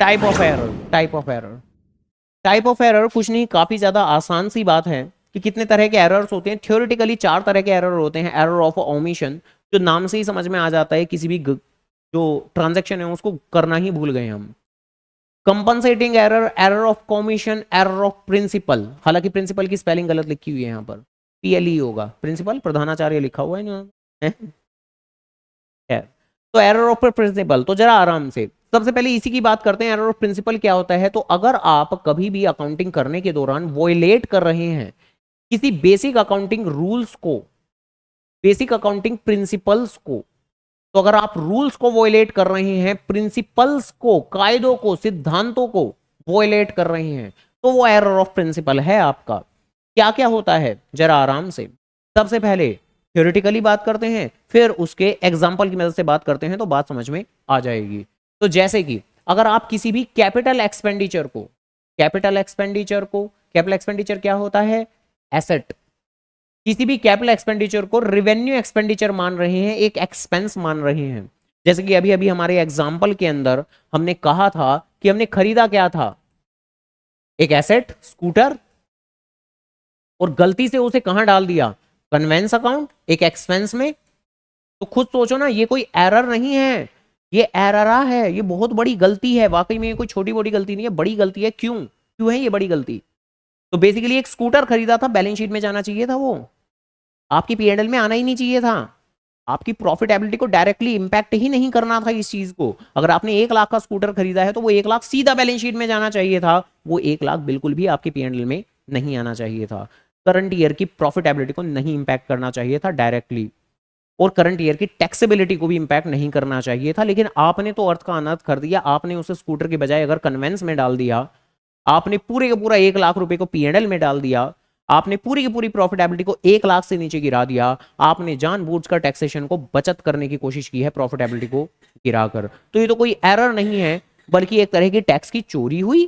Type of error, type of error, type of error कुछ नहीं, काफी ज्यादा आसान सी बात है कि कितने तरह के एरर्स होते हैं। थ्योरेटिकली 4 तरह के एरर होते हैं। एरर ऑफ ओमिशन, जो नाम से ही समझ में आ जाता है किसी भी जो ट्रांजैक्शन है उसको करना ही भूल गए हम। Compensating error, error of commission, error of principle. हालांकि प्रिंसिपल की स्पेलिंग गलत लिखी हुई है यहाँ पर, पीएलई होगा, प्रिंसिपल प्रधानाचार्य लिखा हुआ है ना है। तो एरर ऑफ प्रिंसिपल, तो जरा आराम से सबसे पहले इसी की बात करते हैं। एरर ऑफ प्रिंसिपल क्या होता है? तो अगर आप कभी भी अकाउंटिंग करने के दौरान वोयलेट कर रहे हैं किसी बेसिक अकाउंटिंग रूल्स को, बेसिक अकाउंटिंग प्रिंसिपल्स को, तो अगर आप रूल्स को वोयलेट कर रहे हैं, प्रिंसिपल्स को, कायदों को, सिद्धांतों को वोयलेट कर रहे हैं, तो वो एरर ऑफ प्रिंसिपल है आपका। क्या क्या होता है जरा आराम से, सबसे पहले थ्योरेटिकली बात करते हैं, फिर उसके एग्जाम्पल की मदद से बात करते हैं, तो बात समझ में आ जाएगी। तो जैसे कि अगर आप किसी भी कैपिटल एक्सपेंडिचर को, कैपिटल एक्सपेंडिचर को, कैपिटल एक्सपेंडिचर क्या होता है? एसेट। किसी भी कैपिटल एक्सपेंडिचर को रेवेन्यू एक्सपेंडिचर मान रहे हैं, एक एक्सपेंस मान रहे हैं। जैसे कि अभी अभी हमारे एग्जाम्पल के अंदर हमने कहा था कि हमने खरीदा क्या था? एक एसेट, स्कूटर, और गलती से उसे कहां डाल दिया? कन्वेंस अकाउंट, एक एक्सपेंस में। तो खुद सोचो ना, ये कोई एरर नहीं है, ये एररा है, ये बहुत बड़ी गलती है। वाकई में ये कोई छोटी मोटी गलती नहीं है, बड़ी गलती है। क्यों क्यों है ये बड़ी गलती? तो बेसिकली एक स्कूटर खरीदा था, बैलेंस शीट में जाना चाहिए था, वो आपकी पीएनएल में आना ही नहीं चाहिए था। आपकी प्रॉफिटेबिलिटी को डायरेक्टली इंपैक्ट ही नहीं करना था इस चीज को। अगर आपने 1 लाख का स्कूटर खरीदा है तो वो 1 लाख सीधा बैलेंस शीट में जाना चाहिए था, वो 1 लाख बिल्कुल भी आपकी पीएनएल में नहीं आना चाहिए था। करंट ईयर की प्रॉफिटेबिलिटी को नहीं इंपैक्ट करना चाहिए था डायरेक्टली, और करंट ईयर की टैक्सेबिलिटी को भी इंपैक्ट नहीं करना चाहिए था। लेकिन आपने तो अर्थ का अनर्थ कर दिया। आपने उसे स्कूटर के बजाय अगर कन्वेंस में डाल दिया, आपने पूरे का पूरा 1 लाख रुपए को पीएनएल में डाल दिया, आपने पूरी की पूरी प्रॉफिटेबिलिटी को 1 लाख से नीचे गिरा दिया। आपने जानबूझकर टैक्सेशन को बचत करने की कोशिश की है, प्रॉफिटेबिलिटी को गिराकर। तो ये तो कोई एरर नहीं है, बल्कि एक तरह की टैक्स की चोरी हुई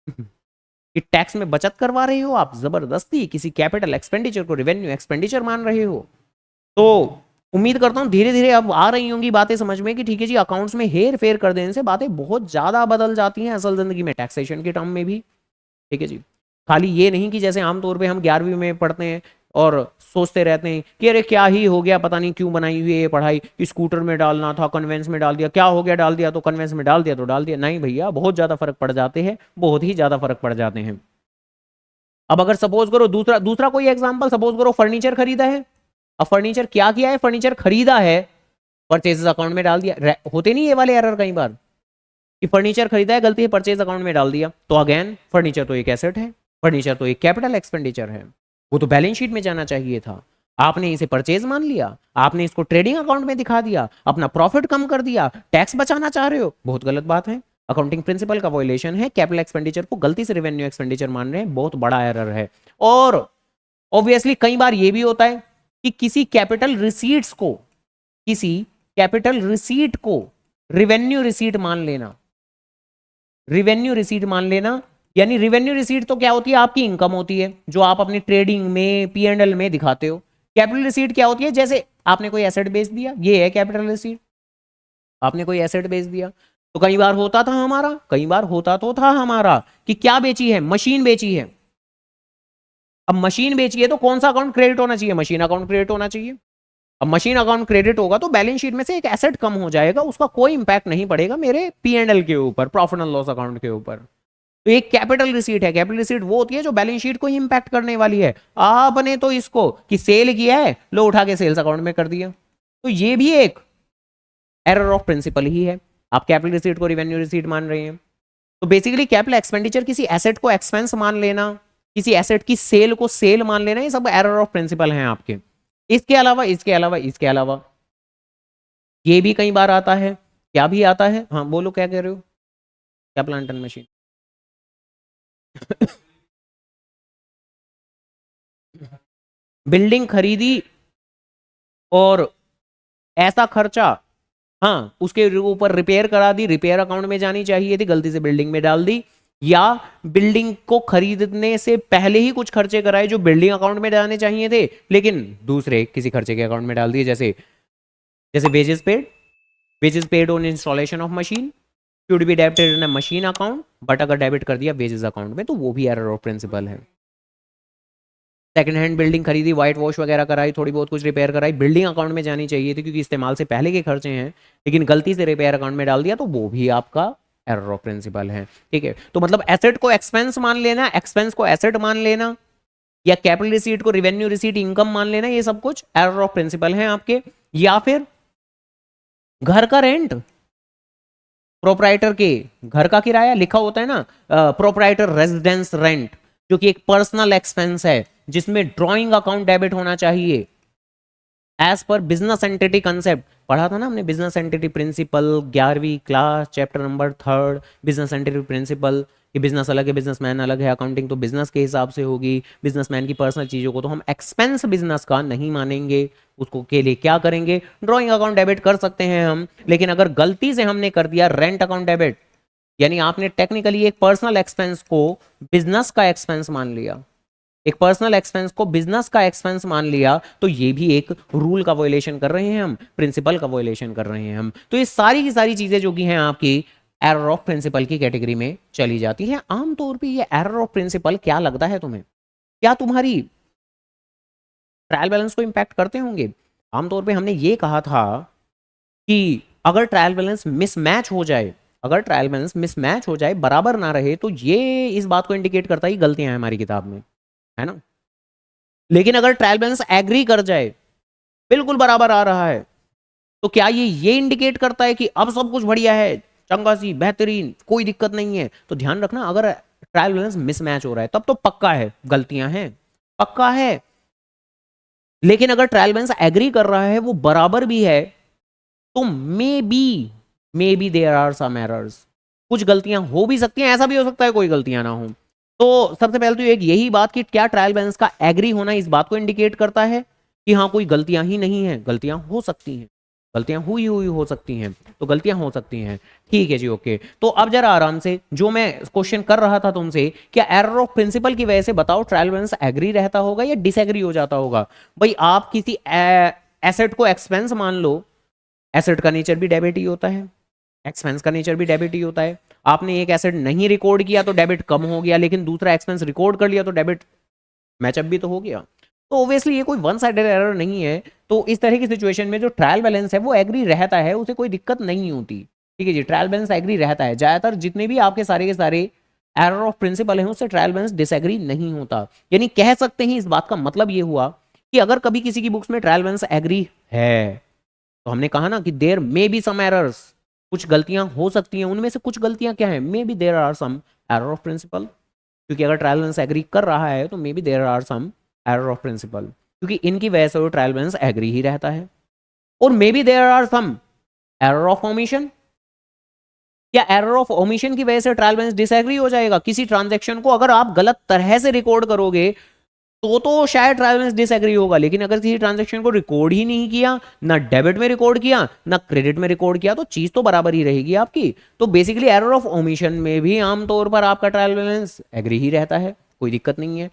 कि टैक्स में बचत करवा रहे हो आप, जबरदस्ती किसी कैपिटल एक्सपेंडिचर को रेवेन्यू एक्सपेंडिचर मान रहे हो। तो उम्मीद करता हूं धीरे धीरे अब आ रही होंगी बातें समझ में कि ठीक है जी, अकाउंट्स में हेर फेर कर देने से बातें बहुत ज्यादा बदल जाती हैं असल जिंदगी में, टैक्सेशन के टर्म में भी। ठीक है जी, खाली ये नहीं कि जैसे आमतौर पे हम 11वीं में पढ़ते हैं और सोचते रहते हैं कि अरे क्या ही हो गया, पता नहीं क्यों बनाई हुई है ये पढ़ाई, स्कूटर में डालना था कन्वेंस में डाल दिया, क्या हो गया, डाल दिया तो कन्वेंस में डाल दिया तो डाल दिया। नहीं भैया, बहुत ज्यादा फर्क पड़ जाते हैं, बहुत ही ज्यादा फर्क पड़ जाते हैं। अब अगर सपोज करो दूसरा दूसरा कोई एग्जांपल, सपोज करो फर्नीचर खरीदा है। अब फर्नीचर क्या किया है? फर्नीचर खरीदा है, परचेज अकाउंट में डाल दिया। होते नहीं ये वाले एरर कई बार कि फर्नीचर खरीदा है, गलती है परचेज अकाउंट में डाल दिया। तो अगेन फर्नीचर तो एक एसेट है, फर्नीचर तो एक कैपिटल एक्सपेंडिचर है, वो तो बैलेंस शीट में जाना चाहिए था। आपने इसे परचेज मान लिया, आपने इसको ट्रेडिंग अकाउंट में दिखा दिया, अपना प्रॉफिट कम कर दिया, टैक्स बचाना चाह रहे हो, बहुत गलत बात है। अकाउंटिंग प्रिंसिपल का वॉयलेशन है। कैपिटल एक्सपेंडिचर को गलती से रेवेन्यू एक्सपेंडिचर मान रहे हैं, बहुत बड़ा एरर है। और ऑब्वियसली कई बार ये भी होता है कि किसी कैपिटल रिसीट्स को, किसी कैपिटल रिसीट को रिवेन्यू रिसीट मान लेना, रिवेन्यू रिसीट मान लेना। यानी रिवेन्यू रिसीट तो क्या होती है? आपकी इनकम होती है जो आप अपनी ट्रेडिंग में पीएनएल में दिखाते हो। कैपिटल रिसीट क्या होती है? जैसे आपने कोई एसेट बेच दिया, ये है कैपिटल रिसीट। आपने कोई एसेट बेच दिया, तो कई बार होता था हमारा, कई बार होता तो था हमारा कि क्या बेची है? मशीन बेची है। अब मशीन बेची है तो कौन सा अकाउंट क्रेडिट होना चाहिए? मशीन अकाउंट क्रेडिट होना चाहिए। अब मशीन अकाउंट क्रेडिट होगा तो बैलेंस शीट में से एक एसेट कम हो जाएगा, उसका कोई इंपैक्ट नहीं पड़ेगा मेरे पीएनएल के ऊपर, प्रॉफिट एंड लॉस अकाउंट के ऊपर। तो एक कैपिटल रिसीट है। कैपिटल रिसीट वो होती है जो बैलेंस शीट को ही इंपैक्ट करने वाली है। आपने तो इसको कि सेल किया है, लो उठा के सेल्स अकाउंट में कर दिया, तो ये भी एक एरर ऑफ प्रिंसिपल ही है। आप कैपिटल रिसीट को रिवेन्यू रिसीट मान रहे हैं। तो बेसिकली कैपिटल एक्सपेंडिचर, किसी एसेट को एक्सपेंस मान लेना, किसी एसेट की सेल को सेल मान लेना, ये सब एरर ऑफ प्रिंसिपल हैं आपके। इसके अलावा इसके अलावा इसके अलावा ये भी कई बार आता है। क्या भी आता है? हाँ बोलो, क्या कह रहे हो? क्या प्लांट एंड मशीन? बिल्डिंग खरीदी और ऐसा खर्चा, हाँ उसके ऊपर रिपेयर करा दी, रिपेयर अकाउंट में जानी चाहिए थी, गलती से बिल्डिंग में डाल दी। या बिल्डिंग को खरीदने से पहले ही कुछ खर्चे कराए जो बिल्डिंग अकाउंट में जाने चाहिए थे, लेकिन दूसरे किसी खर्चे के अकाउंट में डाल दिए। जैसे जैसे wages paid, wages paid on installation of machine, should be debited in a machine account, but अगर डेबिट कर दिया वेजेस अकाउंट में तो वो भी एरर ऑफ प्रिंसिपल है। सेकंड हैंड बिल्डिंग खरीदी, व्हाइट वॉश वगैरह कराई, थोड़ी बहुत कुछ रिपेयर कराई, बिल्डिंग अकाउंट में जानी चाहिए थी क्योंकि इस्तेमाल से पहले के खर्चे हैं, लेकिन गलती से रिपेयर अकाउंट में डाल दिया तो वो भी आपका एरर ऑफ प्रिंसिपल है। ठीक है, तो मतलब एसेट को एक्सपेंस मान लेना, एक्सपेंस को एसेट मान लेना, या कैपिटल रिसीट को रिवेन्यू रिसीट इनकम मान लेना, ये सब कुछ एरर ऑफ प्रिंसिपल है आपके। या फिर घर का रेंट, प्रोप्राइटर के घर का किराया लिखा होता है ना, प्रोप्राइटर रेजिडेंस रेंट, जो कि एक पर्सनल एक्सपेंस है जिसमें ड्रॉइंग अकाउंट डेबिट होना चाहिए as per business entity concept. पढ़ा था ना हमने बिजनेस एंटिटी प्रिंसिपल, 11वीं class, chapter number 3, business entity principle. कि बिजनेस अलग है, बिजनेसमैन अलग है, अकाउंटिंग तो बिजनेस के हिसाब से होगी, बिजनेसमैन की पर्सनल चीजों को तो हम एक्सपेंस बिजनेस का नहीं मानेंगे, उसको के लिए क्या करेंगे, ड्रॉइंग अकाउंट डेबिट कर सकते हैं हम। लेकिन अगर गलती से हमने कर दिया रेंट अकाउंट डेबिट, यानी आपने टेक्निकली एक पर्सनल एक्सपेंस को बिजनेस का एक्सपेंस मान लिया, एक पर्सनल एक्सपेंस को बिजनेस का एक्सपेंस मान लिया, तो ये भी एक रूल का वॉयलेशन कर रहे हैं हम, प्रिंसिपल का वॉयलेशन कर रहे हैं हम। तो ये सारी की सारी चीजें जो कि हैं आपकी एरर ऑफ प्रिंसिपल की कैटेगरी में चली जाती है। आमतौर पे ये एरर ऑफ प्रिंसिपल क्या लगता है तुम्हें, क्या तुम्हारी ट्रायल बैलेंस को इंपैक्ट करते होंगे? आमतौर पे हमने ये कहा था कि अगर ट्रायल बैलेंस मिसमैच हो जाए, अगर ट्रायल बैलेंस मिसमैच हो जाए, बराबर ना रहे, तो ये इस बात को इंडिकेट करता है गलतियां हैं हमारी किताब में, है ना। लेकिन अगर ट्रायल बैलेंस एग्री कर जाए, बिल्कुल बराबर आ रहा है, तो क्या ये इंडिकेट करता है कि अब सब कुछ बढ़िया है, चंगा सी बेहतरीन, कोई दिक्कत नहीं है? तो ध्यान रखना, अगर ट्रायल बैलेंस मिसमैच हो रहा है तब तो पक्का है गलतियां हैं, पक्का है। लेकिन अगर ट्रायल बैलेंस एग्री कर रहा है, वो बराबर भी है, तो maybe there are some errors, कुछ गलतियां हो भी सकती हैं, ऐसा भी हो सकता है कोई गलतियां ना हो। तो सबसे पहले तो एक यही बात कि क्या ट्रायल बैलेंस का एग्री होना इस बात को इंडिकेट करता है कि हाँ कोई गलतियां ही नहीं है, गलतियां हो सकती हैं, गलतियां हुई हुई हो सकती हैं, तो गलतियां हो सकती हैं। ठीक है जी, ओके। तो अब जरा आराम से, जो मैं क्वेश्चन कर रहा था तुमसे, क्या एरर ऑफ प्रिंसिपल की वजह से बताओ ट्रायल बैलेंस एग्री रहता होगा या डिसएग्री हो जाता होगा? भाई आप किसी एसेट को एक्सपेंस मान लो, एसेट का नेचर भी डेबिट ही होता है, एक्सपेंस का नेचर भी डेबिट ही होता है। आपने एक एसेट नहीं रिकॉर्ड किया तो डेबिट कम हो गया, लेकिन दूसरा एक्सपेंस रिकॉर्ड कर लिया तो डेबिट मैचअप भी तो हो गया। तो ऑब्वियसली ये कोई वन साइडेड एरर नहीं है। तो इस तरह की सिचुएशन में जो ट्रायल बैलेंस है वो एग्री रहता है, उसे कोई दिक्कत नहीं होती। ठीक है जी, ट्रायल बैलेंस एग्री रहता है। ज्यादातर जितने भी आपके सारे के सारे एरर ऑफ प्रिंसिपल हैं उससे ट्रायल बैलेंस डिसएग्री नहीं होता। यानी कह सकते हैं, इस बात का मतलब ये हुआ कि अगर कभी किसी की बुक्स में ट्रायल बैलेंस एग्री है, तो हमने कहा ना कि there may be some errors, कुछ गलतियां हो सकती हैं, उनमें से कुछ गलतियां क्या है, maybe there are some error of principle. क्योंकि अगर ट्रायल बैलेंस एग्री कर रहा है तो maybe there are some error of principle, क्योंकि इनकी वजह से वो ट्रायल बैलेंस एग्री ही रहता है। और maybe there are some error of omission, क्या एरर ऑफ ओमिशन की वजह से ट्रायल बैलेंस डिसएग्री हो जाएगा? किसी ट्रांजैक्शन को अगर आप गलत तरह से रिकॉर्ड करोगे तो शायद ट्रायल बैलेंस डिसएग्री होगा, लेकिन अगर किसी ट्रांजैक्शन को रिकॉर्ड ही नहीं किया, ना डेबिट में रिकॉर्ड किया ना क्रेडिट में रिकॉर्ड किया, तो चीज तो बराबर ही रहेगी आपकी। तो बेसिकली एरर ऑफ ओमिशन में भी आमतौर पर आपका ट्रायल बैलेंस एग्री ही रहता है, कोई दिक्कत नहीं है।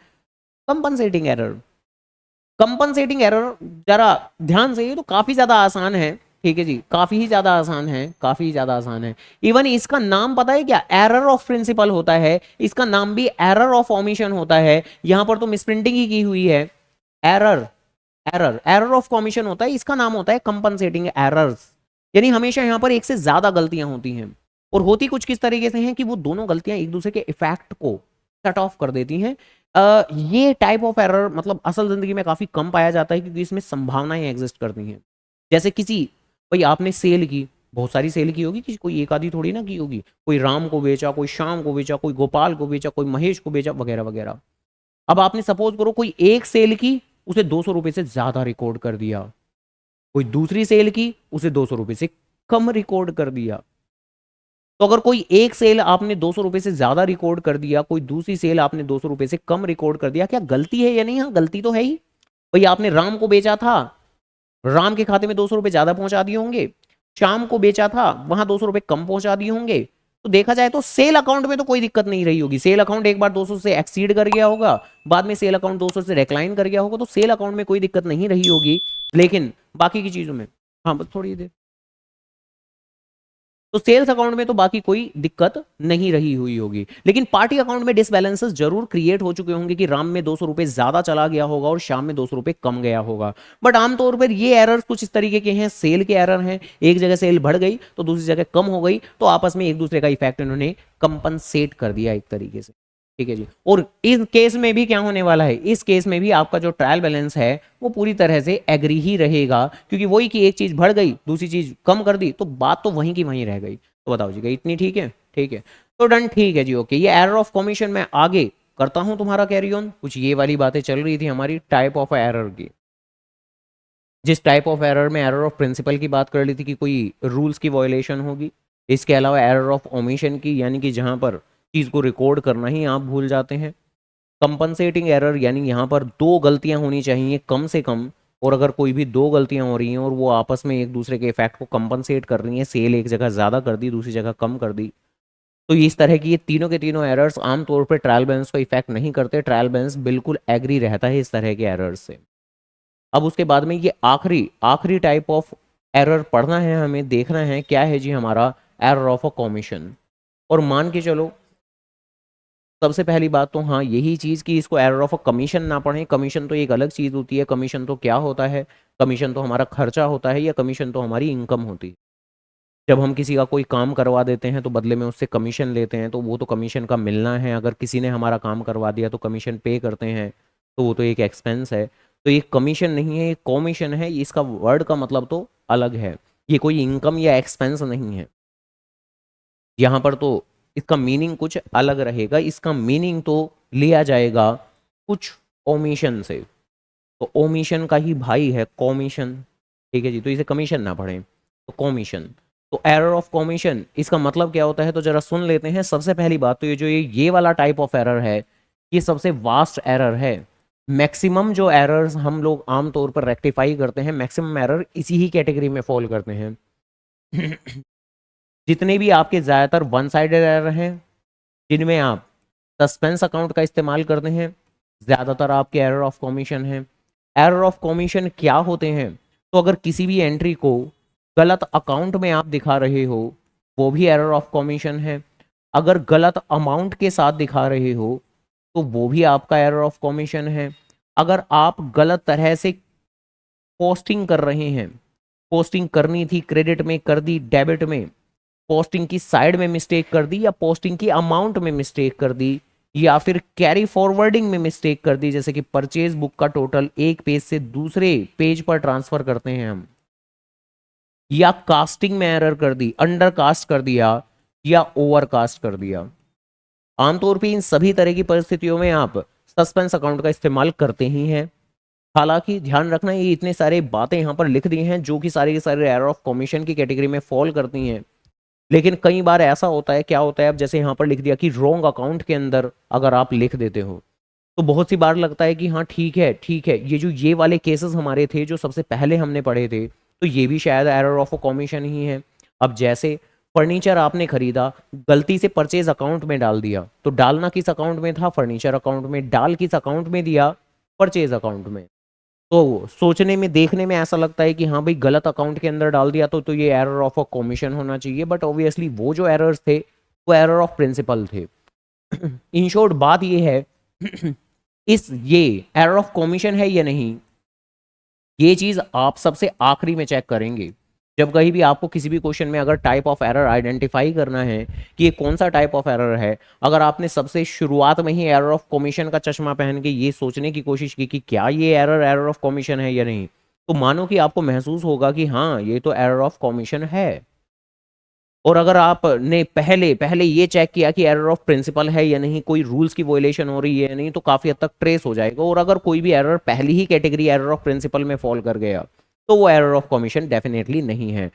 कंपनसेटिंग एरर, कंपनसेटिंग एरर जरा ध्यान से, ये तो काफी ज्यादा आसान है। ठीक है जी, काफी ही ज्यादा आसान है, काफी ज्यादा आसान है। इवन इसका नाम पता है क्या, एरर ऑफ प्रिंसिपल होता है, इसका नाम भी एरर ऑफ ओमिशन होता है। यहां पर तो मिसप्रिंटिंग ही की हुई है, error, error, error of commission होता है, इसका नाम होता है कंपनसेटिंग एरर्स। यानी हमेशा यहां पर एक से ज्यादा गलतियां होती हैं, और होती कुछ किस तरीके से हैं कि वो दोनों गलतियां एक दूसरे के इफेक्ट को कट ऑफ कर देती हैं। ये टाइप ऑफ एरर मतलब असल जिंदगी में काफी कम पाया जाता है, क्योंकि इसमें संभावनाएं एग्जिस्ट करती हैं। जैसे किसी, भाई आपने सेल की, बहुत सारी सेल की होगी, किसी कोई एक आधी थोड़ी ना की होगी, कोई राम को बेचा, कोई श्याम को बेचा, कोई गोपाल को बेचा, कोई महेश को बेचा, वगैरह वगैरह। अब आपने सपोज करो कोई एक सेल की, उसे 200 रुपए से ज्यादा रिकॉर्ड कर दिया, कोई दूसरी सेल की, उसे 200 रुपए से कम रिकॉर्ड कर दिया। तो अगर कोई एक सेल आपने 200 रुपए से ज्यादा रिकॉर्ड कर दिया, कोई दूसरी सेल आपने 200 रुपए से कम रिकॉर्ड कर दिया, क्या गलती है या नहीं? हाँ गलती तो है ही। भाई आपने राम को बेचा था, राम के खाते में 200 रुपए ज्यादा पहुंचा दिए होंगे, श्याम को बेचा था, वहां 200 रुपए कम पहुंचा दिए होंगे। तो देखा जाए तो सेल अकाउंट में तो कोई दिक्कत नहीं रही होगी, सेल अकाउंट एक बार 200 से एक्सीड कर गया होगा, बाद में सेल अकाउंट 200 से रिक्लाइन कर गया होगा, तो सेल अकाउंट में कोई दिक्कत नहीं रही होगी। लेकिन बाकी की चीजों में, हाँ बस थोड़ी देर, तो सेल्स अकाउंट में तो बाकी कोई दिक्कत नहीं रही हुई होगी, लेकिन पार्टी अकाउंट में डिसबैलेंसेस जरूर क्रिएट हो चुके होंगे कि राम में 200 रुपए ज्यादा चला गया होगा और शाम में 200 रुपए कम गया होगा। बट आमतौर पर ये एरर कुछ इस तरीके के हैं, सेल के एरर हैं, एक जगह सेल बढ़ गई तो दूसरी जगह कम हो गई, तो आपस में एक दूसरे का इफेक्ट इन्होंने कंपनसेट कर दिया एक तरीके से। ठीक है जी। और इस केस में भी क्या होने वाला है, इस केस में भी आपका जो ट्रायल बैलेंस है वो पूरी तरह से एग्री ही रहेगा, क्योंकि वही की एक चीज बढ़ गई दूसरी चीज कम कर दी तो बात तो वहीं की वहीं रह गई। तो बताओ जी, इतनी ठीक है? ठीक है, तो डन, ठीक है जी, ओके। ये एरर ऑफ कमीशन मैं आगे करता हूं तुम्हारा कैरी ऑन। कुछ ये वाली बातें चल रही थी हमारी टाइप ऑफ एरर की। जिस टाइप ऑफ एरर में एरर ऑफ प्रिंसिपल की बात कर ली थी कि कोई रूल्स की वायोलेशन होगी, इसके अलावा एरर ऑफ ओमिशन की, यानी कि जहां पर चीज को रिकॉर्ड करना ही आप भूल जाते हैं। कंपनसेटिंग एरर, यानी यहाँ पर दो गलतियां होनी चाहिए कम से कम, और अगर कोई भी दो गलतियां हो रही हैं और वो आपस में एक दूसरे के इफेक्ट को कंपनसेट कर रही हैं, सेल एक जगह ज़्यादा कर दी दूसरी जगह कम कर दी, तो इस तरह की ये तीनों के तीनों एरर्स आमतौर पर ट्रायल बैलेंस को इफेक्ट नहीं करते। ट्रायल बैलेंस बिल्कुल एग्री रहता है इस तरह के एरर्स से। अब उसके बाद में ये आखिरी आखिरी टाइप ऑफ एरर पढ़ना है, हमें देखना है क्या है जी हमारा एरर ऑफ अ कमीशन। और मान के चलो सबसे पहली बात तो हाँ यही चीज़ कि इसको एरर ऑफ अ कमीशन ना पढ़ें। कमीशन तो एक अलग चीज़ होती है। कमीशन तो क्या होता है, कमीशन तो हमारा खर्चा होता है, या कमीशन तो हमारी इनकम होती है। जब हम किसी का कोई काम करवा देते हैं तो बदले में उससे कमीशन लेते हैं, तो वो तो कमीशन का मिलना है। अगर किसी ने हमारा काम करवा दिया तो कमीशन पे करते हैं, तो वो तो एक एक्सपेंस है। तो ये कमीशन नहीं है, ये कमीशन है। इसका वर्ड का मतलब तो अलग है, ये कोई इनकम या एक्सपेंस नहीं है। यहाँ पर तो इसका मीनिंग कुछ अलग रहेगा। इसका मीनिंग तो लिया जाएगा कुछ ओमिशन से, तो ओमिशन का ही भाई है कमीशन। ठीक है जी, तो इसे कमीशन ना पढ़ें, तो कमीशन। तो एरर ऑफ कमीशन इसका मतलब क्या होता है, तो जरा सुन लेते हैं। सबसे पहली बात तो ये जो ये वाला टाइप ऑफ एरर है, ये सबसे वास्ट एरर है। मैक्सिमम जो एरर्स हम लोग आमतौर पर रेक्टिफाई करते हैं, मैक्सिमम एरर इसी ही कैटेगरी में फॉल करते हैं। जितने भी आपके ज़्यादातर वन साइडेड एरर हैं, जिनमें आप सस्पेंस अकाउंट का इस्तेमाल करते हैं, ज़्यादातर आपके एरर ऑफ कमीशन हैं। एरर ऑफ कमीशन क्या होते हैं, तो अगर किसी भी एंट्री को गलत अकाउंट में आप दिखा रहे हो, वो भी एरर ऑफ कमीशन है। अगर गलत अमाउंट के साथ दिखा रहे हो, तो वो भी आपका एरर ऑफ कमीशन है। अगर आप गलत तरह से पोस्टिंग कर रहे हैं, पोस्टिंग करनी थी क्रेडिट में कर दी डेबिट में, पोस्टिंग की साइड में मिस्टेक कर दी, या पोस्टिंग की अमाउंट में मिस्टेक कर दी, या फिर कैरी फॉरवर्डिंग में मिस्टेक कर दी, जैसे कि परचेज बुक का टोटल एक पेज से दूसरे पेज पर ट्रांसफर करते हैं हम, या कास्टिंग में एरर कर दी, अंडर कास्ट कर दिया या ओवर कास्ट कर दिया। आमतौर पे इन सभी तरह की परिस्थितियों में आप सस्पेंस अकाउंट का इस्तेमाल करते ही हैं। हालांकि ध्यान रखना, ये इतने सारे बातें यहाँ पर लिख दी हैं जो कि सारे के सारे एरर ऑफ कमीशन की कैटेगरी में फॉल करती हैं, लेकिन कई बार ऐसा होता है, क्या होता है, अब जैसे यहाँ पर लिख दिया कि रॉन्ग अकाउंट के अंदर अगर आप लिख देते हो, तो बहुत सी बार लगता है कि हाँ ठीक है ठीक है, ये जो ये वाले केसेस हमारे थे जो सबसे पहले हमने पढ़े थे, तो ये भी शायद एरर ऑफ कमीशन ही है। अब जैसे फर्नीचर आपने खरीदा, गलती से परचेज अकाउंट में डाल दिया, तो डालना किस अकाउंट में था, फर्नीचर अकाउंट में, डाल किस अकाउंट में दिया, परचेज अकाउंट में। तो सोचने में देखने में ऐसा लगता है कि हाँ भाई गलत अकाउंट के अंदर डाल दिया तो ये एरर ऑफ अ कमीशन होना चाहिए, बट ऑब्वियसली वो जो एरर्स थे वो एरर ऑफ प्रिंसिपल थे। इन शॉर्ट बात ये है ये एरर ऑफ कमीशन है या नहीं, ये चीज आप सबसे आखिरी में चेक करेंगे। जब कहीं भी आपको किसी भी क्वेश्चन में अगर टाइप ऑफ एरर आइडेंटिफाई करना है कि ये कौन सा टाइप ऑफ एरर है, अगर आपने सबसे शुरुआत में ही एरर ऑफ कमीशन का चश्मा पहन के ये सोचने की कोशिश की कि क्या ये एरर एरर ऑफ कमीशन है या नहीं, तो मानो कि आपको महसूस होगा कि हाँ ये तो एरर ऑफ कमीशन है। और अगर आपने पहले पहले ये चेक किया कि एरर ऑफ प्रिंसिपल है या नहीं, कोई रूल्स की वोलेशन हो रही है या नहीं, तो काफी हद तक ट्रेस हो जाएगा। और अगर कोई भी एरर पहली ही कैटेगरी एरर ऑफ प्रिंसिपल में फॉल कर गया, तो वो एरर ऑफ कमीशन डेफिनेटली नहीं है।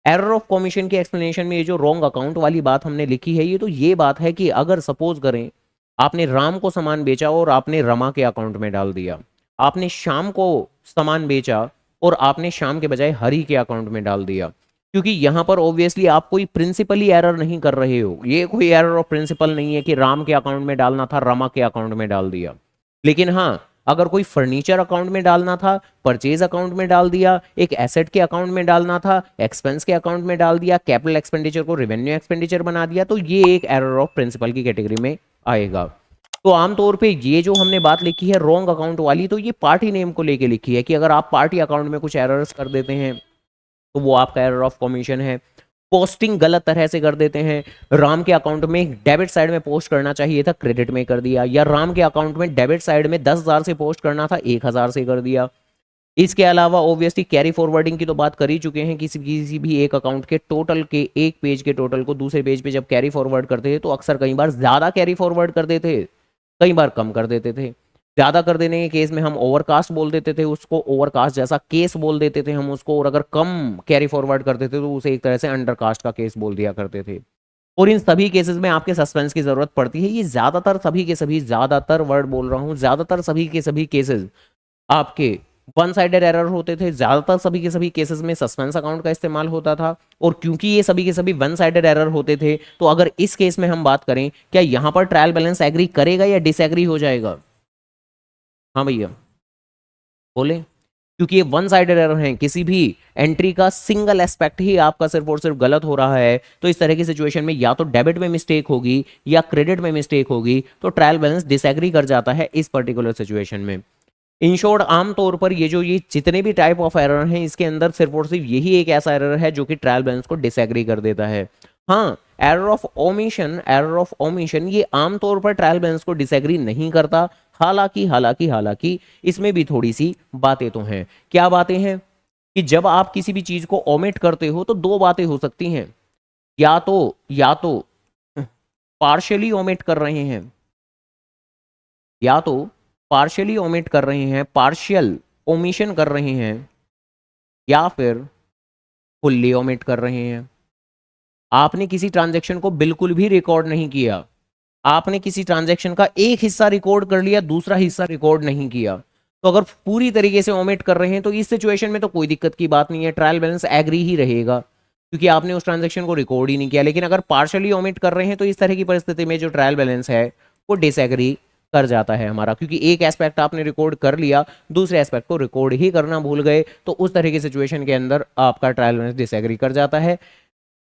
एरर ऑफ कमीशन के एक्सप्लेनेशन में ये जो रॉन्ग अकाउंट वाली बात हमने लिखी है, ये तो ये बात है कि अगर सपोज करें आपने राम को सामान बेचा और आपने रमा के अकाउंट में डाल दिया, आपने शाम को सामान बेचा और आपने शाम के बजाय हरी के अकाउंट में डाल दिया, क्योंकि यहां पर ऑब्वियसली आप कोई प्रिंसिपली एरर नहीं कर रहे हो, ये कोई एरर ऑफ प्रिंसिपल नहीं है कि राम के अकाउंट में डालना था रमा के अकाउंट में डाल दिया। लेकिन हाँ अगर कोई फर्नीचर अकाउंट में डालना था, परचेज अकाउंट में डाल दिया, एक एसेट के अकाउंट में डालना था, एक्सपेंस के अकाउंट में डाल दिया, कैपिटल एक्सपेंडिचर को रेवेन्यू एक्सपेंडिचर बना दिया, तो ये एक एरर ऑफ प्रिंसिपल की कैटेगरी में आएगा। तो आमतौर पे ये जो हमने बात लिखी है रॉन्ग अकाउंट वाली, तो ये पार्टी नेम को लेके लिखी है कि अगर आप पार्टी अकाउंट में कुछ एरर्स कर देते हैं तो वो आपका एरर ऑफ कमीशन है। पोस्टिंग गलत तरह से कर देते हैं, राम के अकाउंट में डेबिट साइड में पोस्ट करना चाहिए था, क्रेडिट में कर दिया, या राम के अकाउंट में डेबिट साइड में 10,000 से पोस्ट करना था, 1,000 से कर दिया। इसके अलावा ऑब्वियसली कैरी फॉरवर्डिंग की तो बात कर ही चुके हैं, किसी भी एक अकाउंट के टोटल के एक पेज के टोटल को दूसरे पेज पे जब कैरी फॉरवर्ड करते थे तो अक्सर कई बार ज्यादा कैरी फॉरवर्ड कर देते थे, कई बार कम कर देते थे। ज्यादा कर देने के केस में हम ओवरकास्ट बोल देते थे उसको, ओवरकास्ट जैसा केस बोल देते थे हम उसको, और अगर कम कैरी फॉरवर्ड करते थे तो उसे एक तरह से अंडरकास्ट का केस बोल दिया करते थे। और इन सभी केसेस में आपके सस्पेंस की जरूरत पड़ती है। ये ज्यादातर सभी के सभी, ज्यादातर वर्ड बोल रहा हूं, ज्यादातर सभी के सभी केसेस आपके वन साइडेड एरर होते थे, ज्यादातर सभी के सभी केसेस में सस्पेंस अकाउंट का इस्तेमाल होता था। और क्योंकि ये सभी के सभी वन साइडेड एरर होते थे, तो अगर इस केस में हम बात करें, क्या यहां पर ट्रायल बैलेंस एग्री करेगा या डिसएग्री हो जाएगा? हाँ भैया बोले, क्योंकि ये वन साइडेड एरर है, किसी भी एंट्री का सिंगल एस्पेक्ट ही आपका सिर्फ और सिर्फ गलत हो रहा है, तो इस तरह की सिचुएशन में या तो डेबिट में मिस्टेक होगी या क्रेडिट में मिस्टेक होगी, तो ट्रायल बैलेंस डिसएग्री कर जाता है इस पर्टिकुलर सिचुएशन में। इन शॉर्ट, आमतौर पर ये जितने भी टाइप ऑफ एरर हैं, इसके अंदर सिर्फ और सिर्फ यही एक ऐसा एरर है जो कि ट्रायल बैलेंस को डिसएग्री कर देता है। हाँ, एरर ऑफ ओमिशन ये आमतौर पर ट्रायल बैलेंस को डिसएग्री नहीं करता। हालांकि इसमें भी थोड़ी सी बातें तो हैं। क्या बातें हैं? कि जब आप किसी भी चीज को ओमिट करते हो तो दो बातें हो सकती हैं, या तो पार्शियली ओमिट कर रहे हैं, या तो पार्शियली ओमिट कर रहे हैं, पार्शियल ओमिशन कर रहे हैं, या फिर फुल्ली ओमिट कर रहे हैं। आपने किसी ट्रांजैक्शन को बिल्कुल भी रिकॉर्ड नहीं किया, आपने किसी ट्रांजैक्शन का एक हिस्सा रिकॉर्ड कर लिया, दूसरा हिस्सा रिकॉर्ड नहीं किया। तो अगर पूरी तरीके से ओमिट कर रहे हैं तो इस सिचुएशन में तो कोई दिक्कत की बात नहीं है, ट्रायल बैलेंस एग्री ही रहेगा क्योंकि आपने उस ट्रांजैक्शन को रिकॉर्ड ही नहीं किया। लेकिन अगर पार्शियली ओमिट कर रहे हैं तो इस तरह की परिस्थिति में जो ट्रायल बैलेंस है वो डिसएग्री कर जाता है हमारा, क्योंकि एक एस्पेक्ट आपने रिकॉर्ड कर लिया, दूसरे एस्पेक्ट को रिकॉर्ड ही करना भूल गए, तो उस तरह की सिचुएशन के अंदर आपका ट्रायल बैलेंस डिसएग्री कर जाता है।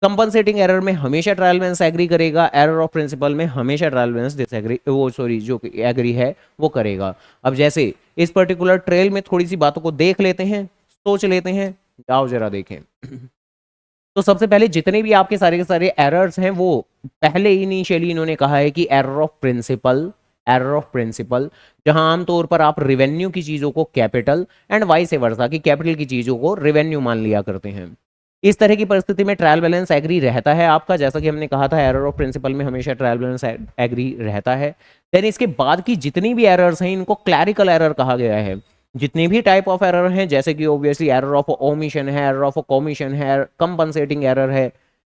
कंपनसेटिंग एरर में हमेशा ट्रायल बैलेंस एग्री करेगा, एरर ऑफ प्रिंसिपल में हमेशा ट्रायल बैलेंस डिसएग्री, जो एग्री है वो करेगा। अब जैसे इस पर्टिकुलर ट्रेल में थोड़ी सी बातों को देख लेते हैं, सोच लेते हैं, जाओ जरा देखें। तो सबसे पहले जितने भी आपके सारे के सारे एरर्स हैं वो पहले इनिशियली इन्होंने कहा है कि एरर ऑफ प्रिंसिपल, जहां आमतौर पर आप रेवेन्यू की चीजों को कैपिटल एंड वाइस वर्सा की कैपिटल की चीजों को रेवेन्यू मान लिया करते हैं। इस तरह की परिस्थिति में ट्रायल बैलेंस एग्री रहता है आपका, जैसा कि हमने कहा था एरर ऑफ प्रिंसिपल में हमेशा ट्रायल बैलेंस एग्री रहता है। देन इसके बाद की जितनी भी एरर्स हैं इनको क्लैरिकल एरर कहा गया है। जितने भी टाइप ऑफ एरर हैं, जैसे कि ऑब्वियसली एरर ऑफ ओमिशन है, एरर ऑफ कमीशन है, कंपनसेटिंग एरर है,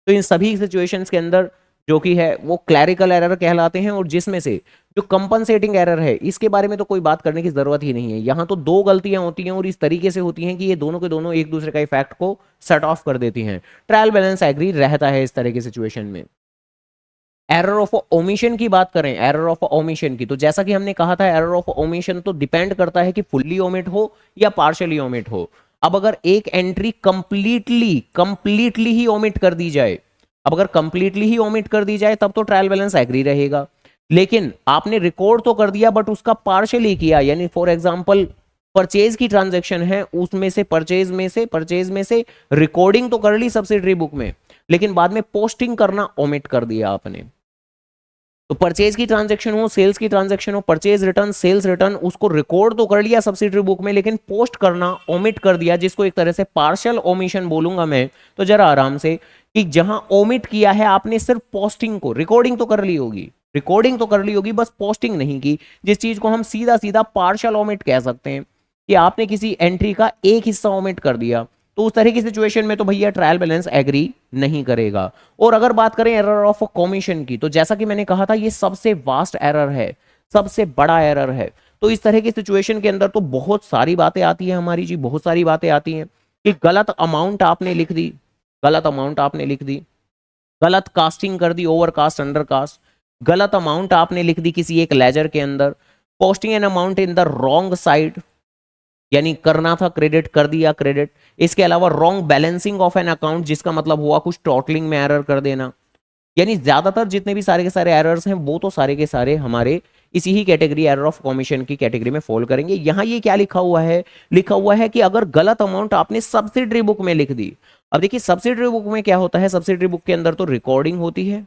तो इन सभी सिचुएशंस के अंदर जो कि है वो क्लैरिकल एरर कहलाते हैं। और जिसमें से जो कंपनसेटिंग एरर है इसके बारे में तो कोई बात करने की जरूरत ही नहीं है, यहाँ तो दो गलतियां होती हैं और इस तरीके से होती हैं कि ये दोनों के दोनों एक दूसरे का इफेक्ट को सेट ऑफ कर देती हैं। ट्रायल बैलेंस एग्री रहता है इस तरह की सिचुएशन में। एरर ऑफ ओमिशन की बात करें, एरर ऑफ ओमिशन की, तो जैसा कि हमने कहा था एरर ऑफ ओमिशन तो डिपेंड करता है कि फुल्ली ओमिट हो या पार्शियली ओमिट हो। अब अगर एक एंट्री कंप्लीटली ही ओमिट कर दी जाए, अब अगर कंप्लीटली ही ओमिट कर दी जाए तब तो ट्रायल बैलेंस एग्री रहेगा। लेकिन आपने रिकॉर्ड तो कर दिया बट उसका पार्शियली किया, यानी फॉर एग्जांपल परचेज की ट्रांजैक्शन है, उसमें से परचेज में से रिकॉर्डिंग तो कर ली सब्सिडरी बुक में, लेकिन बाद में पोस्टिंग करना ओमिट कर दिया आपने। तो परचेज की ट्रांजैक्शन हो, सेल्स की ट्रांजैक्शन हो, परचेज रिटर्न, सेल्स रिटर्न, उसको रिकॉर्ड तो कर लिया सब्सिडरी बुक में, लेकिन पोस्ट करना ओमिट कर दिया, जिसको एक तरह से पार्शियल ओमिशन बोलूंगा मैं। तो जरा आराम से, कि जहां ओमिट किया है आपने सिर्फ पोस्टिंग को, रिकॉर्डिंग तो कर ली होगी, बस पोस्टिंग नहीं की, जिस चीज को हम सीधा सीधा पार्शियल ओमिट कह सकते हैं कि आपने किसी एंट्री का एक हिस्सा ओमिट कर दिया। तो उस तरह की सिचुएशन में तो भैया ट्रायल बैलेंस एग्री नहीं करेगा। और अगर बात करें एरर ऑफ कमीशन की, तो जैसा कि मैंने कहा था ये सबसे वास्ट एरर है, सबसे बड़ा एरर है। तो इस तरह की सिचुएशन के अंदर तो बहुत सारी बातें आती है हमारी जी, बहुत सारी बातें आती हैं कि गलत अमाउंट आपने लिख दी, गलत कास्टिंग कर दी, ओवर कास्ट, अंडर कास्ट, गलत अमाउंट आपने लिख दी किसी एक लेजर के अंदर, posting an amount in the wrong side, यानी करना था क्रेडिट, कर दिया क्रेडिट। इसके अलावा wrong balancing of an account, जिसका मतलब हुआ कुछ टोटलिंग में एरर कर देना। यानी ज्यादातर जितने भी सारे के सारे एरर्स हैं वो तो सारे के सारे हमारे इसी ही कैटेगरी, एरर ऑफ कमीशन की कैटेगरी में फॉल करेंगे। यहां ये क्या लिखा हुआ है, लिखा हुआ है कि अगर गलत अमाउंट आपने सब्सिडरी बुक में लिख दी। अब देखिए सब्सिडरी बुक में क्या होता है, सब्सिडरी बुक के अंदर तो रिकॉर्डिंग होती है,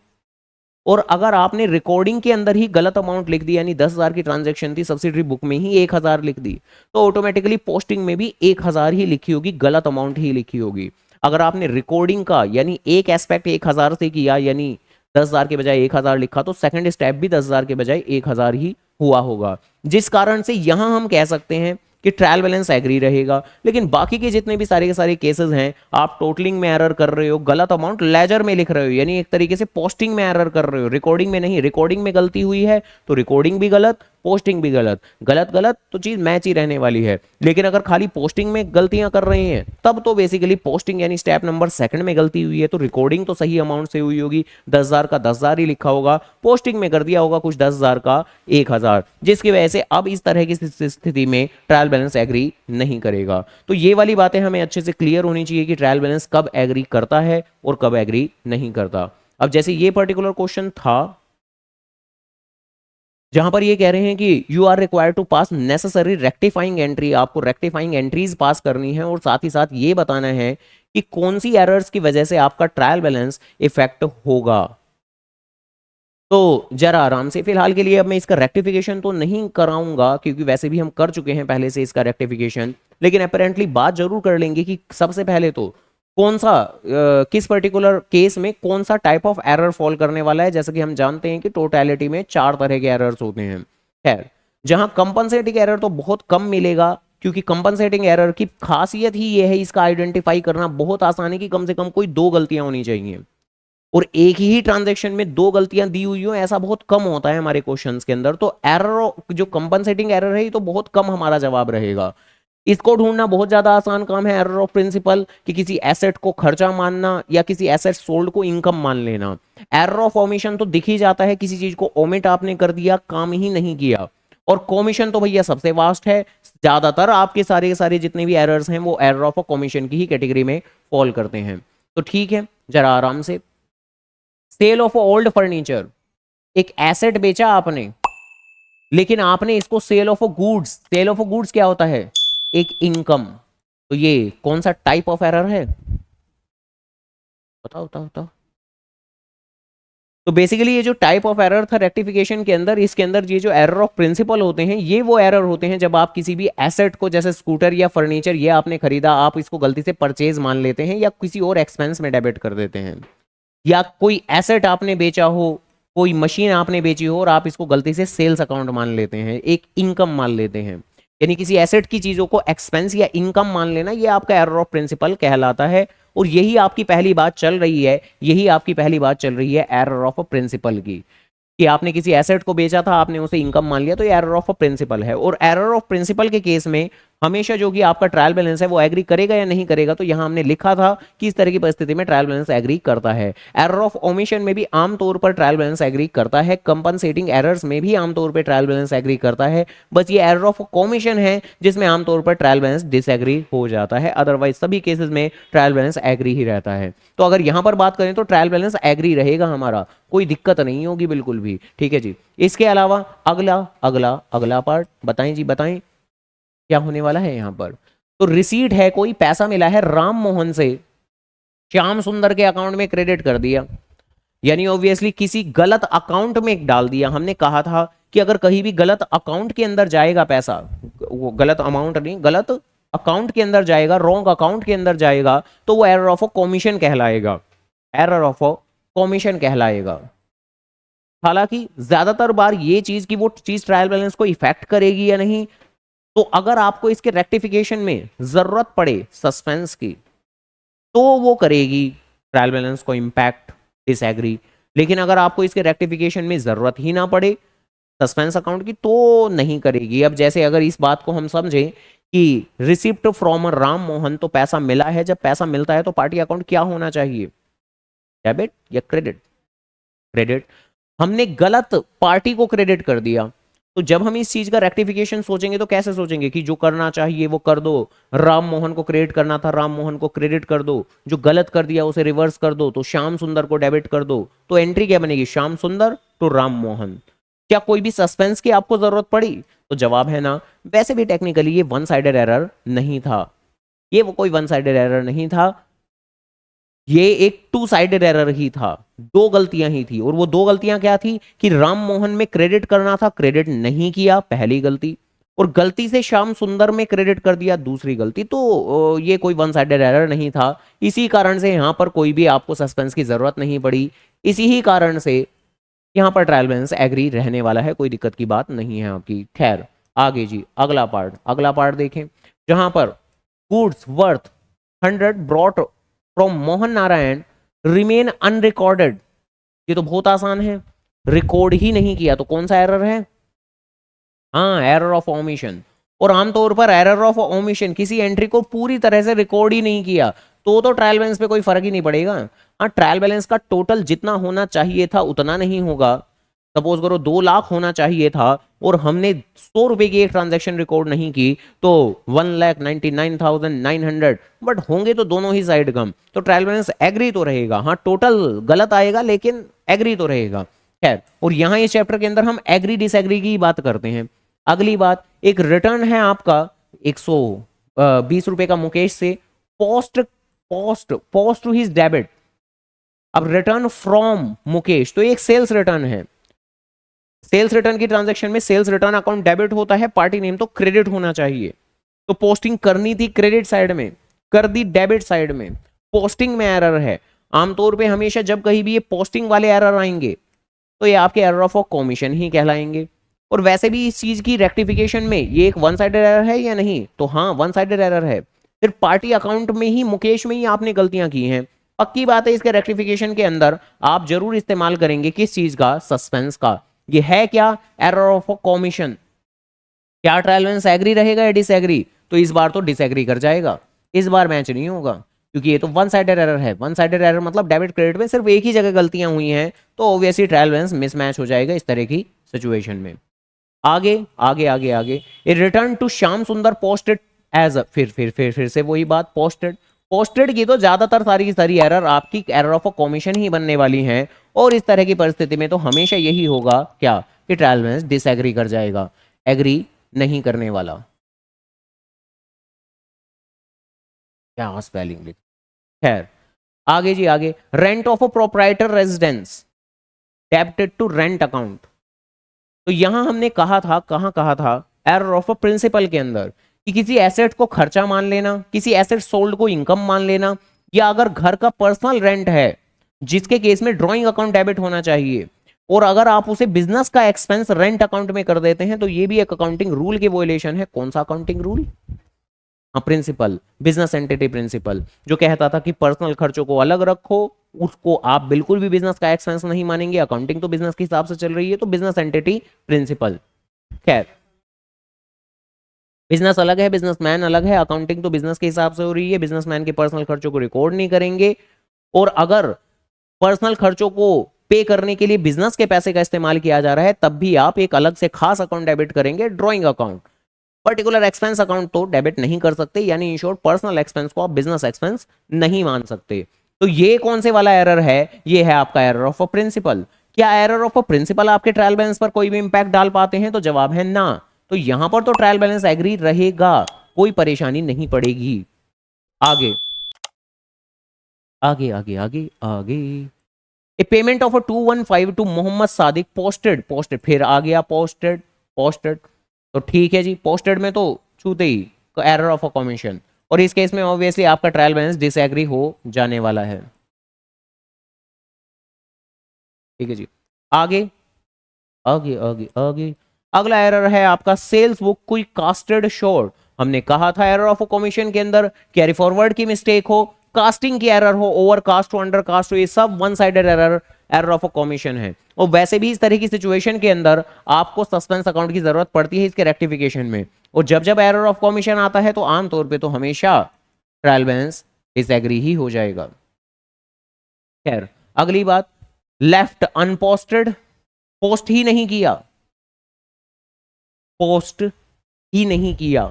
और अगर आपने रिकॉर्डिंग के अंदर ही गलत अमाउंट लिख दी, यानी 10,000 की ट्रांजैक्शन थी, सब्सिडरी बुक में ही 1,000 लिख दी, तो ऑटोमेटिकली पोस्टिंग में भी 1,000 ही लिखी होगी, गलत अमाउंट ही लिखी होगी। अगर आपने रिकॉर्डिंग का यानी एक एस्पेक्ट 1,000 से किया, यानी 10,000 के बजाय 1,000 लिखा, तो सेकंड स्टेप भी 10,000 के बजाय 1,000 ही हुआ होगा। जिस कारण से यहां हम कह सकते हैं कि ट्रायल बैलेंस एग्री रहेगा। लेकिन बाकी के जितने भी सारे के सारे केसेस हैं, आप टोटलिंग में एरर कर रहे हो, गलत अमाउंट लेजर में लिख रहे हो, यानी एक तरीके से पोस्टिंग में एरर कर रहे हो, रिकॉर्डिंग में नहीं। रिकॉर्डिंग में गलती हुई है तो रिकॉर्डिंग भी गलत, पोस्टिंग भी गलत, गलत गलत तो चीज मैच ही रहने वाली है। लेकिन अगर खाली पोस्टिंग में गलतियां कर रहे हैं, तब तो बेसिकली पोस्टिंग यानी स्टेप नंबर सेकंड में गलती हुई है, तो रिकॉर्डिंग तो सही अमाउंट से हुई होगी, 10,000 का 10,000 ही लिखा होगा, पोस्टिंग में कर दिया होगा कुछ 10,000 का 1,000, जिसकी वजह से अब इस तरह की स्थिति में ट्रायल बैलेंस एग्री नहीं करेगा। तो ये वाली बातें हमें अच्छे से क्लियर होनी चाहिए कि ट्रायल बैलेंस कब एग्री करता है और कब एग्री नहीं करता। अब जैसे ये पर्टिकुलर क्वेश्चन था जहां पर ये कह रहे हैं कि you are required to pass necessary rectifying entry, आपको रेक्टिफाइंग एंट्रीज पास करनी है, और साथ ही साथ ये बताना है कि कौन सी एरर्स की वजह से आपका ट्रायल बैलेंस इफेक्ट होगा। तो जरा आराम से, फिलहाल के लिए अब मैं इसका रेक्टिफिकेशन तो नहीं कराऊंगा, क्योंकि वैसे भी हम कर चुके हैं पहले से इसका रेक्टिफिकेशन, लेकिन अपेरेंटली बात जरूर कर लेंगे कि सबसे पहले तो कौन सा किस पर्टिकुलर केस में कौन सा टाइप ऑफ एरर फॉल करने वाला है। जैसे कि हम जानते हैं कि टोटलिटी में 4 तरह के एरर्स होते हैं। खैर, जहां कंपनसेटिंग एरर तो बहुत कम मिलेगा, क्योंकि कंपनसेटिंग एरर की खासियत ही ये है, इसका आइडेंटिफाई करना बहुत आसान है कि कम से कम कोई 2 गलतियां होनी चाहिए, और एक ही ट्रांजैक्शन में 2 गलतियां दी हुई हो ऐसा बहुत कम होता है हमारे क्वेश्चंस के अंदर। तो एरर जो कंपनसेटिंग एरर है ये तो बहुत कम हमारा जवाब रहेगा। इसको ढूंढना बहुत ज्यादा आसान काम है, एरर ऑफ प्रिंसिपल, कि किसी एसेट को खर्चा मानना या किसी एसेट सोल्ड को इनकम मान लेना। एरर ऑफ ओमिशन तो दिख ही जाता है, किसी चीज को ओमिट आपने कर दिया, काम ही नहीं किया। और कमीशन तो भैया सबसे वास्ट है, ज्यादातर आपके सारे के सारे जितने भी एरर्स हैं वो एरर ऑफ कमीशन की ही कैटेगरी में फॉल करते हैं। तो ठीक है, जरा आराम से। सेल ऑफ ओल्ड फर्नीचर, एक एसेट बेचा आपने, लेकिन आपने इसको sale of goods, sale of goods क्या होता है, एक इनकम। तो ये कौन सा टाइप ऑफ एरर है, बताओ बताओ बताओ। तो बेसिकली ये जो टाइप ऑफ एरर था रेक्टिफिकेशन के अंदर, इसके अंदर ये जो एरर ऑफ प्रिंसिपल होते हैं, ये वो एरर होते हैं जब आप किसी भी एसेट को, जैसे स्कूटर या फर्नीचर, ये आपने खरीदा, आप इसको गलती से परचेज मान लेते हैं या किसी और एक्सपेंस में डेबिट कर देते हैं, या कोई एसेट आपने बेचा हो, कोई मशीन आपने बेची हो और आप इसको गलती से सेल्स अकाउंट मान लेते हैं, एक इनकम मान लेते हैं। यानी किसी एसेट की चीजों को एक्सपेंस या इनकम मान लेना, ये आपका एरर ऑफ प्रिंसिपल कहलाता है। और यही आपकी पहली बात चल रही है, यही आपकी पहली बात चल रही है एरर ऑफ प्रिंसिपल की, कि आपने किसी एसेट को बेचा था, आपने उसे इनकम मान लिया, तो ये एरर ऑफ प्रिंसिपल है। और एरर ऑफ प्रिंसिपल के केस में हमेशा जो कि आपका ट्रायल बैलेंस है वो एग्री करेगा या नहीं करेगा, तो यहां हमने लिखा था कि इस तरह की परिस्थिति में ट्रायल बैलेंस एग्री करता है। एरर ऑफ ओमिशन में भी आमतौर पर ट्रायल बैलेंस एग्री करता है, कंपनसेटिंग एरर्स में भी आमतौर पर ट्रायल बैलेंस एग्री करता है। बस ये एरर ऑफ कमीशन है जिसमें आमतौर पर ट्रायल बैलेंस डिसएग्री हो जाता है, अदरवाइज सभी केसेस में ट्रायल बैलेंस एग्री ही रहता है। तो अगर यहां पर बात करें तो ट्रायल बैलेंस एग्री रहेगा हमारा, कोई दिक्कत नहीं होगी बिल्कुल भी। ठीक है जी। इसके अलावा अगला अगला अगला पार्ट बताएं जी, बताएं क्या होने वाला है यहां पर। तो रिसीट है, कोई पैसा मिला है राम मोहन से, श्याम सुंदर के अकाउंट में क्रेडिट कर दिया, यानी ऑब्वियसली किसी गलत अकाउंट में डाल दिया। हमने कहा था कि अगर कहीं भी गलत अकाउंट के अंदर जाएगा पैसा, वो गलत अमाउंट नहीं, गलत अकाउंट के अंदर जाएगा, रॉन्ग अकाउंट के अंदर जाएगा, तो वो एरर ऑफ कमीशन कहलाएगा, एरर ऑफ कमीशन कहलाएगा। हालांकि ज्यादातर बार ये चीज की वो चीज ट्रायल बैलेंस को इफेक्ट करेगी या नहीं, तो अगर आपको इसके रेक्टिफिकेशन में जरूरत पड़े सस्पेंस की, तो वो करेगी ट्रायल बैलेंस को इंपैक्ट, डिसएग्री। लेकिन अगर आपको इसके रेक्टिफिकेशन में जरूरत ही ना पड़े सस्पेंस अकाउंट की, तो नहीं करेगी। अब जैसे अगर इस बात को हम समझें कि रिसिप्ट फ्रॉम राम मोहन, तो पैसा मिला है, जब पैसा मिलता है तो पार्टी अकाउंट क्या होना चाहिए, डेबिट या क्रेडिट, क्रेडिट। हमने गलत पार्टी को क्रेडिट कर दिया, तो जब हम इस चीज का रेक्टिफिकेशन सोचेंगे तो कैसे सोचेंगे कि जो करना चाहिए वो कर दो, राम मोहन को क्रेडिट करना था राम मोहन को क्रेडिट कर दो, जो गलत कर दिया उसे रिवर्स कर दो, तो श्याम सुंदर को डेबिट कर दो। तो एंट्री क्या बनेगी, श्याम सुंदर टू राम मोहन। क्या कोई भी सस्पेंस की आपको जरूरत पड़ी, तो जवाब है ना। वैसे भी टेक्निकली ये वन साइडेड एरर नहीं था, ये वो कोई वन साइडेड एरर नहीं था, ये एक टू साइडेड एरर ही था, दो गलतियां ही थी। और वो दो गलतियां क्या थी कि राम मोहन में क्रेडिट करना था, क्रेडिट नहीं किया, पहली गलती, और गलती से श्याम सुंदर में क्रेडिट कर दिया, दूसरी गलती। तो ये कोई वन साइडेड एरर नहीं था, इसी कारण से यहां पर कोई भी आपको सस्पेंस की जरूरत नहीं पड़ी, इसी ही कारण से यहां पर ट्रायल बैलेंस एग्री रहने वाला है, कोई दिक्कत की बात नहीं है आपकी। खैर आगे जी, अगला पार्ट देखें, जहां पर goods worth 100 brought from Mohan Narayan remain unrecorded. ये तो बहुत आसान है, रिकॉर्ड ही नहीं किया, तो कौन सा एरर है, हाँ एरर ऑफ ओमिशन। और आमतौर पर एरर ऑफ ओमिशन किसी एंट्री को पूरी तरह से रिकॉर्ड ही नहीं किया तो ट्रायल बैलेंस पे कोई फर्क ही नहीं पड़ेगा। हाँ ट्रायल बैलेंस का टोटल जितना होना चाहिए था उतना नहीं होगा, सपोज करो 2 लाख होना चाहिए था और हमने 100 रुपए की एक ट्रांजैक्शन रिकॉर्ड नहीं की तो 1,99,900, बट होंगे तो दोनों ही साइड कम, तो ट्रायल बैलेंस एग्री तो रहेगा। हाँ टोटल गलत आएगा लेकिन एग्री तो रहेगा। खैर, और यहां इस चैप्टर के अंदर हम एग्री डिसएग्री की बात करते हैं। अगली बात, एक रिटर्न है आपका 120 रुपए का मुकेश से, post post post to his debit. अब रिटर्न फ्रॉम मुकेश, तो एक सेल्स रिटर्न है, सेल्स रिटर्न की ट्रांजैक्शन में सेल्स रिटर्न अकाउंट डेबिट होता है, पार्टी नेम तो क्रेडिट होना चाहिए। तो पोस्टिंग करनी थी क्रेडिट साइड में, कर दी डेबिट साइड में, पोस्टिंग में एरर है। आमतौर पे हमेशा जब कहीं भी ये पोस्टिंग वाले एरर आएंगे तो ये आपके एरर ऑफ कमीशन ही कहलाएंगे। और वैसे भी इस चीज की रेक्टिफिकेशन में ये एक वन साइडेड एरर है या नहीं, तो हाँ वन साइडेड एरर है, सिर्फ पार्टी अकाउंट में ही मुकेश में ही आपने गलतियां की हैं। पक्की बात है इसके रेक्टिफिकेशन के अंदर आप जरूर इस्तेमाल करेंगे किस चीज का, सस्पेंस का। ये है क्या, एरर ऑफ कमीशन। क्या ट्रायल बैलेंस एग्री रहेगा या डिसएग्री, तो इस बार तो डिसएग्री कर जाएगा, इस बार मैच नहीं होगा, क्योंकि ये तो वन साइडेड एरर है। वन साइडेड एरर मतलब डेबिट क्रेडिट में सिर्फ एक ही जगह गलतियां हुई हैं, तो ऑब्वियसली ट्रायल बैलेंस मिसमैच हो जाएगा इस तरह की सिचुएशन में। आगे आगे आगे आगे, ए रिटर्न टू श्याम सुंदर पोस्टेड एज, फिर से वही बात, पोस्टेड पोस्टेड की तो ज्यादातर सारी की सारी एरर आपकी एरर ऑफ कमीशन ही बनने वाली हैं, और इस तरह की परिस्थिति में तो हमेशा यही होगा क्या, कि ट्रायल बैलेंस डिसएग्री कर जाएगा, एग्री नहीं करने वाला। क्या स्पेलिंग लिख, खैर आगे जी आगे, rent of a proprietor residence debited to rent account. तो यहां हमने कहा था, कहां कहा था, एरर ऑफ अ प्रिंसिपल के अंदर, कि किसी एसेट को खर्चा मान लेना, किसी एसेट सोल्ड को इनकम मान लेना, या अगर घर का पर्सनल रेंट है जिसके केस में ड्रॉइंग अकाउंट डेबिट होना चाहिए, और अगर आप उसे बिजनेस का एक्सपेंस रेंट अकाउंट में कर देते हैं तो ये भी एक अकाउंटिंग रूल की वोलेशन है। कौन सा accounting rule, principle, business entity principle, जो कहता था कि पर्सनल खर्चों को अलग रखो, उसको आप बिल्कुल भी बिजनेस का एक्सपेंस नहीं मानेंगे, अकाउंटिंग तो बिजनेस के हिसाब से चल रही है, तो बिजनेस एंटिटी प्रिंसिपल। खैर, बिजनेस अलग है, बिजनेसमैन अलग है, अकाउंटिंग तो बिजनेस के हिसाब से हो रही है, बिजनेसमैन के पर्सनल खर्चों को रिकॉर्ड नहीं करेंगे, और अगर पर्सनल खर्चों को पे करने के लिए बिजनेस के पैसे का इस्तेमाल किया जा रहा है तब भी आप एक अलग से खास अकाउंट डेबिट करेंगे, drawing account. Particular expense account तो डेबिट नहीं कर सकते, यानी इन शॉर्ट पर्सनल एक्सपेंस को आप बिजनेस एक्सपेंस नहीं मान सकते। तो ये कौन से वाला एरर है, ये है आपका एरर ऑफ अ प्रिंसिपल। क्या एरर ऑफ अ प्रिंसिपल आपके ट्रायल बैलेंस पर कोई भी इंपैक्ट डाल पाते हैं, तो जवाब है ना। तो यहां पर तो ट्रायल बैलेंस एग्री रहेगा, कोई परेशानी नहीं पड़ेगी। आगे आगे आगे आगे आगे, a payment of a 215 to Mohammad Sadiq posted, posted फिर आ गया पोस्टेड, पोस्टेड तो ठीक है जी, पोस्टेड में तो छूते ही एरर ऑफ अ कमीशन, और इस केस में ऑब्वियसली आपका ट्रायल बैलेंस डिसएग्री हो जाने वाला है। ठीक है जी, आगे आगे आगे आगे, अगला एरर है आपका सेल्स बुक कोई कास्टेड शोर। हमने कहा था एरर ऑफ कमीशन के अंदर कैरी फॉरवर्ड की मिस्टेक हो, कास्टिंग की एरर हो, ओवर कास्ट हो, अंडर कास्ट हो, ये सब one sided error, error of commission है। और वैसे भी इस तरह की सिचुएशन के अंदर आपको सस्पेंस अकाउंट की जरूरत पड़ती है इसके रेक्टिफिकेशन में, और जब जब एरर ऑफ कमीशन आता है तो आमतौर पर तो हमेशा ट्रायल बैलेंस डिसएग्री ही हो जाएगा। खैर, अगली बात, लेफ्ट अनपोस्टेड, पोस्ट ही नहीं किया, पोस्ट ही नहीं किया,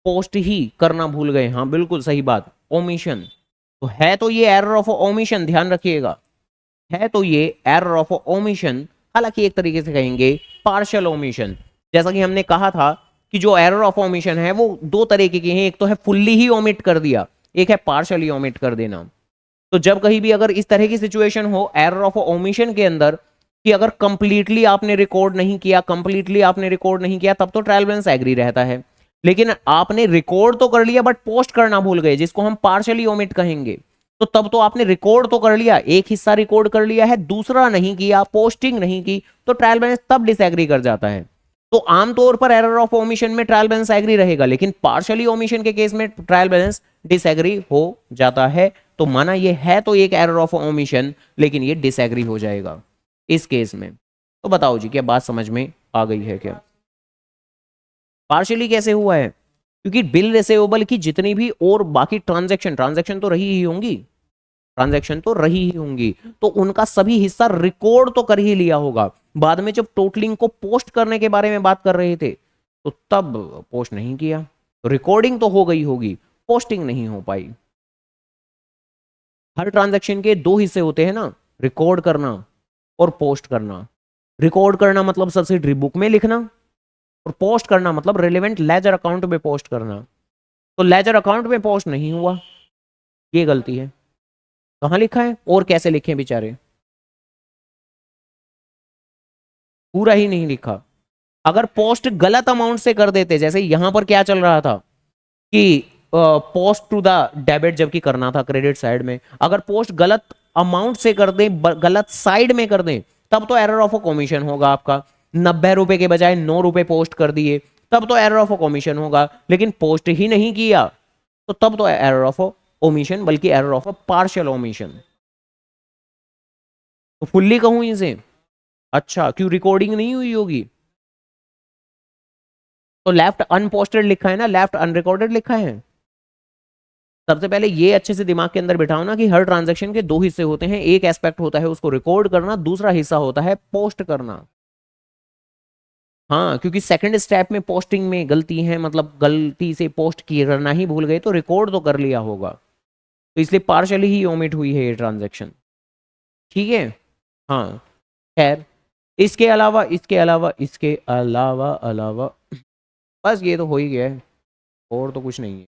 पोस्ट ही करना भूल गए। हाँ बिल्कुल सही बात, ओमिशन। तो है तो ये एरर ऑफ ओमिशन, ध्यान रखिएगा, है तो ये एरर ऑफ ओमिशन, हालांकि एक तरीके से कहेंगे पार्शियल ओमिशन। जैसा कि हमने कहा था कि जो एरर ऑफ ओमिशन है वो दो तरीके के हैं, एक तो है फुल्ली ही ओमिट कर दिया, एक है पार्शियली ओमिट कर देना। तो जब कहीं भी अगर इस तरह की सिचुएशन हो एरर ऑफ ओमिशन के अंदर कि अगर कंप्लीटली आपने रिकॉर्ड नहीं किया, कंप्लीटली आपने रिकॉर्ड नहीं किया, तब तो ट्रायल बैलेंस एग्री रहता है। लेकिन आपने रिकॉर्ड तो कर लिया बट पोस्ट करना भूल गए, जिसको हम पार्शियली ओमिट कहेंगे। तो तब तो आपने रिकॉर्ड तो कर लिया, एक हिस्सा रिकॉर्ड कर लिया है, दूसरा नहीं किया, पोस्टिंग नहीं की, तो ट्रायल बैलेंस तब डिसएग्री कर जाता है। तो आमतौर पर एरर ऑफ ओमिशन में ट्रायल बैलेंस एग्री रहेगा, लेकिन पार्शियली ओमिशन के केस में ट्रायल बैलेंस डिसएग्री हो जाता है। तो माना ये है तो एक एरर ऑफ ओमिशन, लेकिन ये डिसएग्री हो जाएगा इस केस में। तो बताओ जी, क्या बात समझ में आ गई है क्या? पार्शियली कैसे हुआ है? क्योंकि बिल रिसीवेबल की जितनी भी और बाकी ट्रांजैक्शन तो रही ही होंगी, ट्रांजैक्शन तो रही ही होंगी, तो उनका सभी हिस्सा रिकॉर्ड तो कर ही लिया होगा। बाद में जब टोटलिंग को पोस्ट करने के बारे में बात कर रहे थे तो तब पोस्ट नहीं किया, तो रिकॉर्डिंग तो हो गई होगी, पोस्टिंग नहीं हो पाई। हर ट्रांजैक्शन के दो हिस्से होते हैं ना, रिकॉर्ड करना और पोस्ट करना। रिकॉर्ड करना मतलब सब्सिडरी बुक में लिखना, और पोस्ट करना मतलब रिलेवेंट लेजर अकाउंट में पोस्ट करना। तो लेजर अकाउंट में पोस्ट नहीं हुआ, ये गलती है। कहां लिखा है और कैसे लिखे बेचारे, पूरा ही नहीं लिखा। अगर पोस्ट गलत अमाउंट से कर देते, जैसे यहां पर क्या चल रहा था कि पोस्ट टू द डेबिट जबकि करना था क्रेडिट साइड में, अगर पोस्ट गलत अमाउंट से कर दें, गलत साइड में कर दें, तब तो एरर ऑफ कमीशन होगा आपका। 90 रुपए के बजाय 9 रुपए पोस्ट कर दिए, तब तो एरर ऑफ कमीशन होगा। लेकिन पोस्ट ही नहीं किया तो तब तो एरर ऑफ ओमिशन, बल्कि एरर ऑफ पार्शियल ओमिशन। तो फुल्ली कहूं इसे? अच्छा, क्यों रिकॉर्डिंग नहीं हुई होगी? तो लेफ्ट अनपोस्टेड लिखा है ना, लेफ्ट अनरिकॉर्डेड लिखा है। सबसे पहले ये अच्छे से दिमाग के अंदर बिठाओ ना कि हर ट्रांजैक्शन के दो हिस्से होते हैं, एक एस्पेक्ट होता है उसको रिकॉर्ड करना, दूसरा हिस्सा होता है पोस्ट करना। हाँ, क्योंकि सेकंड स्टेप में पोस्टिंग में गलती है, मतलब गलती से पोस्ट किए करना ही भूल गए, तो रिकॉर्ड तो कर लिया होगा, तो इसलिए पार्शली ही ओमिट हुई है ये ट्रांजैक्शन। ठीक है। हाँ, खैर, इसके अलावा बस ये तो हो ही गया है, और तो कुछ नहीं है।